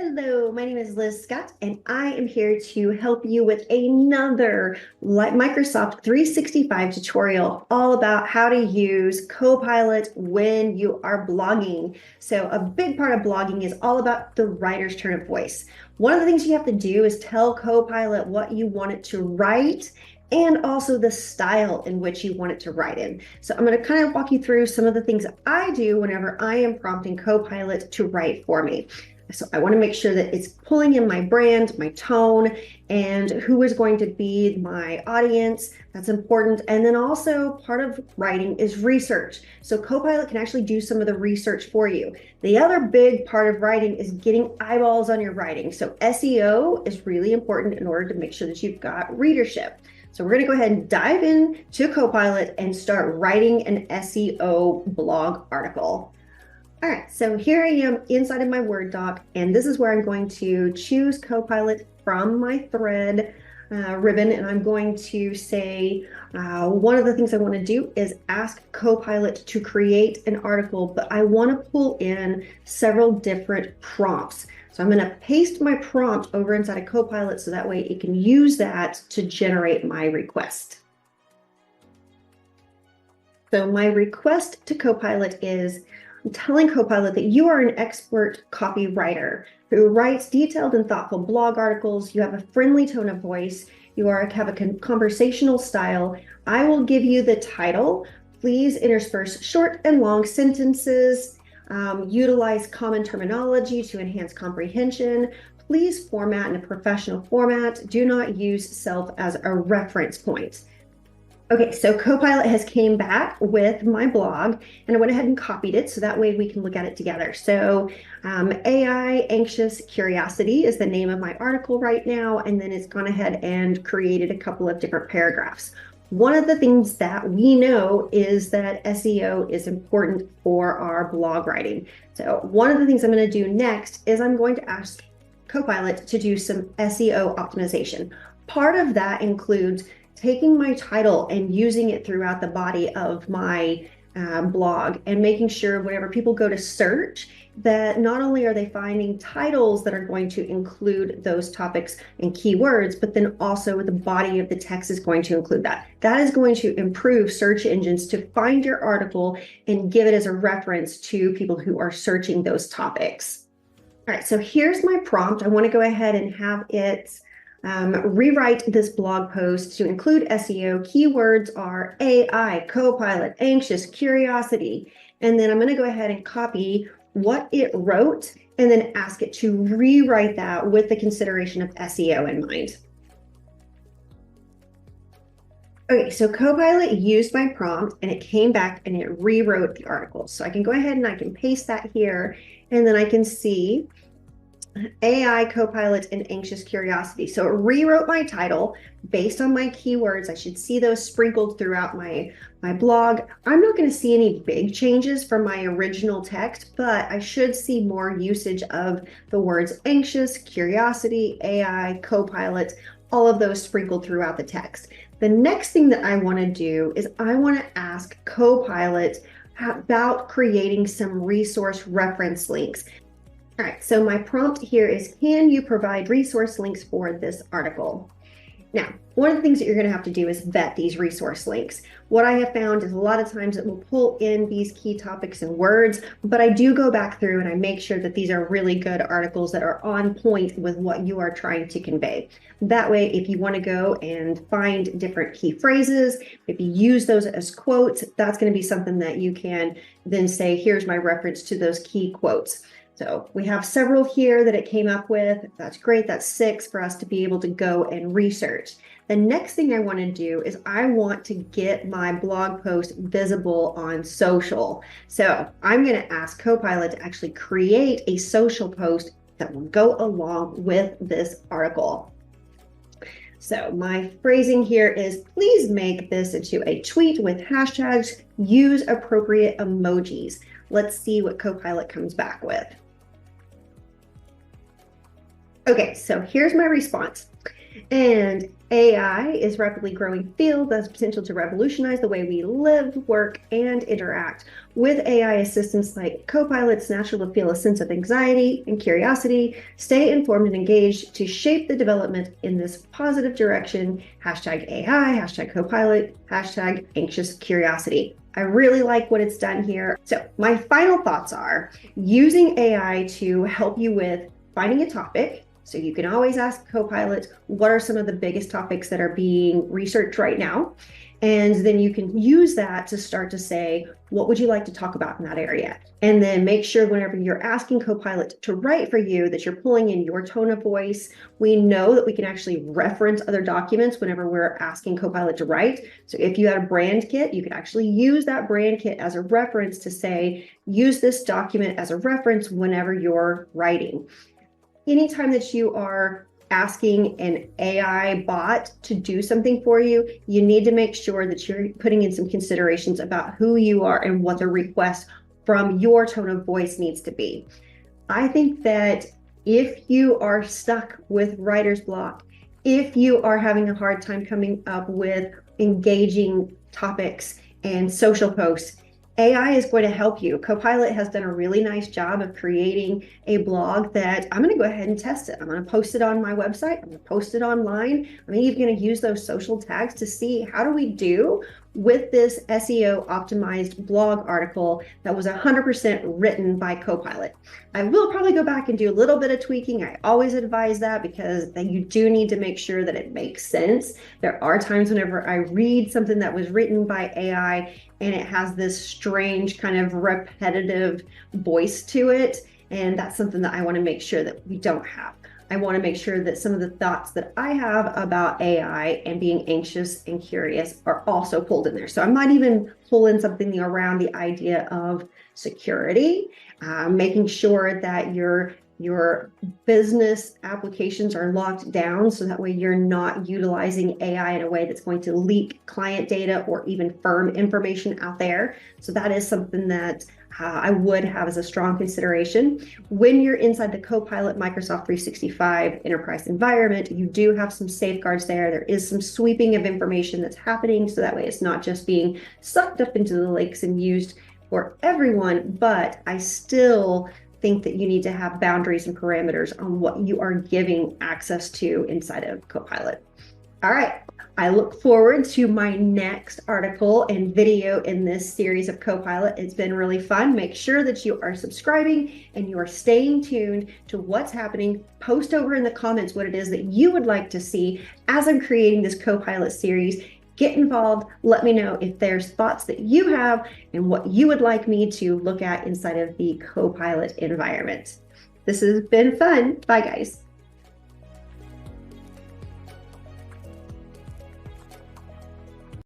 Hello, my name is Liz Scott, and I am here to help you with another Microsoft 365 tutorial all about how to use Copilot when you are blogging. So a big part of blogging is all about the writer's turn of voice. One of the things you have to do is tell Copilot what you want it to write and also the style in which you want it to write in. So I'm going to kind of walk you through some of the things I do whenever I am prompting Copilot to write for me. So I want to make sure that it's pulling in my brand, my tone, and who is going to be my audience. That's important. And then also part of writing is research. So Copilot can actually do some of the research for you. The other big part of writing is getting eyeballs on your writing. So SEO is really important in order to make sure that you've got readership. So we're going to go ahead and dive into Copilot and start writing an SEO blog article. All right, so here I am inside of my Word doc, and this is where I'm going to choose Copilot from my thread ribbon, and I'm going to say one of the things I want to do is ask Copilot to create an article, but I want to pull in several different prompts. So I'm going to paste my prompt over inside of Copilot so that way it can use that to generate my request. So my request to Copilot is, I'm telling Copilot that you are an expert copywriter who writes detailed and thoughtful blog articles. You have a friendly tone of voice. You have a conversational style. I will give you the title. Please intersperse short and long sentences. Utilize common terminology to enhance comprehension. Please format in a professional format. Do not use self as a reference point. Okay, so Copilot has came back with my blog, and I went ahead and copied it so that way we can look at it together. So AI Anxious Curiosity is the name of my article right now, and then it's gone ahead and created a couple of different paragraphs. One of the things that we know is that SEO is important for our blog writing. So one of the things I'm going to do next is I'm going to ask Copilot to do some SEO optimization. Part of that includes taking my title and using it throughout the body of my blog and making sure whenever people go to search that not only are they finding titles that are going to include those topics and keywords, but then also the body of the text is going to include that. That is going to improve search engines to find your article and give it as a reference to people who are searching those topics. All right, so here's my prompt. I want to go ahead and have it rewrite this blog post to include SEO. Keywords are AI, Copilot, Anxious, Curiosity. And then I'm going to go ahead and copy what it wrote and then ask it to rewrite that with the consideration of SEO in mind. Okay, so Copilot used my prompt and it came back and it rewrote the article. So I can go ahead and I can paste that here, and then I can see AI, Copilot, and Anxious Curiosity. So it rewrote my title based on my keywords. I should see those sprinkled throughout my blog. I'm not going to see any big changes from my original text, but I should see more usage of the words anxious, curiosity, AI, Copilot, all of those sprinkled throughout the text. The next thing that I want to do is I want to ask Copilot about creating some resource reference links. All right, so my prompt here is, can you provide resource links for this article? Now, one of the things that you're going to have to do is vet these resource links. What I have found is a lot of times it will pull in these key topics and words, but I do go back through and I make sure that these are really good articles that are on point with what you are trying to convey. That way, if you want to go and find different key phrases, if you use those as quotes, that's going to be something that you can then say, here's my reference to those key quotes. So we have several here that it came up with. That's great. That's 6 for us to be able to go and research. The next thing I want to do is I want to get my blog post visible on social. So I'm going to ask Copilot to actually create a social post that will go along with this article. So my phrasing here is, please make this into a tweet with hashtags, use appropriate emojis. Let's see what Copilot comes back with. Okay, so here's my response. And AI is a rapidly growing field that has potential to revolutionize the way we live, work, and interact. With AI assistants like Copilot, it's natural to feel a sense of anxiety and curiosity. Stay informed and engaged to shape the development in this positive direction. Hashtag AI, hashtag Copilot, hashtag anxious curiosity. I really like what it's done here. So my final thoughts are using AI to help you with finding a topic. So you can always ask Copilot, what are some of the biggest topics that are being researched right now? And then you can use that to start to say, what would you like to talk about in that area? And then make sure whenever you're asking Copilot to write for you that you're pulling in your tone of voice. We know that we can actually reference other documents whenever we're asking Copilot to write. So if you had a brand kit, you could actually use that brand kit as a reference to say, use this document as a reference whenever you're writing. Anytime that you are asking an AI bot to do something for you, you need to make sure that you're putting in some considerations about who you are and what the request from your tone of voice needs to be. I think that if you are stuck with writer's block, if you are having a hard time coming up with engaging topics and social posts, AI is going to help you. Copilot has done a really nice job of creating a blog that I'm going to go ahead and test it. I'm going to post it on my website. I'm going to post it online. I'm even going to use those social tags to see how do we do with this SEO optimized blog article that was 100% written by Copilot. I will probably go back and do a little bit of tweaking. I always advise that because you do need to make sure that it makes sense. There are times whenever I read something that was written by AI and it has this strange kind of repetitive voice to it. And that's something that I want to make sure that we don't have. I want to make sure that some of the thoughts that I have about AI and being anxious and curious are also pulled in there. So I might even pull in something around the idea of security, making sure that your business applications are locked down so that way you're not utilizing AI in a way that's going to leak client data or even firm information out there. So that is something that I would have as a strong consideration. When you're inside the Copilot Microsoft 365 enterprise environment, you do have some safeguards there. There is some sweeping of information that's happening, so that way it's not just being sucked up into the lakes and used for everyone, but I still think that you need to have boundaries and parameters on what you are giving access to inside of Copilot. All right, I look forward to my next article and video in this series of Copilot. It's been really fun. Make sure that you are subscribing and you are staying tuned to what's happening. Post over in the comments what it is that you would like to see as I'm creating this Copilot series. Get involved. Let me know if there's thoughts that you have and what you would like me to look at inside of the Copilot environment. This has been fun. Bye, guys.